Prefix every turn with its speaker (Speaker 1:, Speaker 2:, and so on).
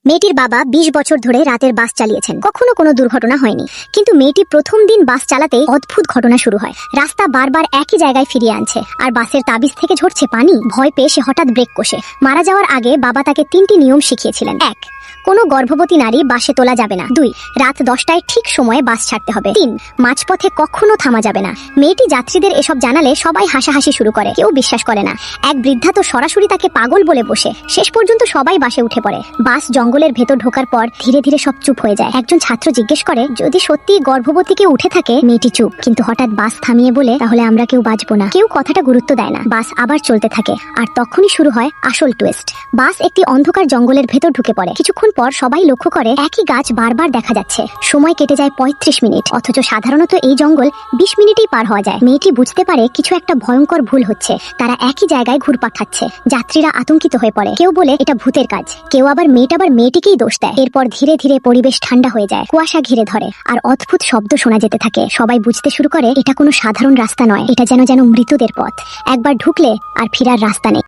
Speaker 1: মেয়েটির বাবা 20 বছর ধরে রাতের বাস চালিয়েছেন, কখনো কোনো দুর্ঘটনা হয়নি। কিন্তু মেয়েটি প্রথম দিন বাস চালাতেই অদ্ভুত ঘটনা শুরু হয়। রাস্তা বারবার একই জায়গায় ফিরিয়ে আনছে, আর বাসের তাবিজ থেকে ঝরছে পানি। ভয় পেয়ে সে হঠাৎ ব্রেক কষে। মারা যাওয়ার আগে বাবা তাকে 3টি নিয়ম শিখিয়েছিলেন। 1. কোনো গর্ভবতী নারী বাসে তোলা যাবে না। 2. রাত 10টায় ঠিক সময়ে বাস ছাড়তে হবে। 3. মাঝপথে কখনো থামা যাবে না। মেয়েটি যাত্রীদের এসব জানালে সবাই হাসাহাসি শুরু করে, কেউ বিশ্বাস করে না। এক বৃদ্ধা তো সরাসরি তাকে পাগল বলে বসে। শেষ পর্যন্ত সবাই বাসে উঠে পড়ে। বাস জঙ্গলের ভেতর ঢোকার পর ধীরে ধীরে সব চুপ হয়ে যায়। একজন ছাত্র জিজ্ঞেস করে, যদি সত্যি গর্ভবতী কেউ উঠে থাকে? মেয়েটি চুপ, কিন্তু হঠাৎ বাস থামিয়ে বলে, তাহলে আমরা কেউ বাঁচবো না। কেউ কথাটা গুরুত্ব দেয় না। বাস আবার চলতে থাকে, আর তখনই শুরু হয় আসল টুইস্ট। বাস একটি অন্ধকার জঙ্গলের ভেতর ঢুকে পড়ে। কিছুক্ষণ পর সবাই লক্ষ্য করে একই গাছ বারবার দেখা যাচ্ছে। সময় কেটে যায় 35 মিনিট, অথচ সাধারণত এই জঙ্গল 20 মিনিটেই পার হওয়া যায়। মেয়েটি বুঝতে পারে কিছু একটা ভয়ঙ্কর ভুল হচ্ছে। তারা একই জায়গায় ঘুরপাক খাচ্ছে। যাত্রীরা আতঙ্কিত হয়ে পড়ে। কেউ বলে এটা ভূতের কাজ, কেউ আবার মেয়েটিকেই দোষ দেয়। এরপর ধীরে ধীরে পরিবেশ ঠান্ডা হয়ে যায়, কুয়াশা ঘিরে ধরে, আর অদ্ভুত শব্দ শোনা যেতে থাকে। সবাই বুঝতে শুরু করে এটা কোনো সাধারণ রাস্তা নয়, এটা যেন মৃতদের পথ। একবার ঢুকলে আর ফেরার রাস্তা নেই।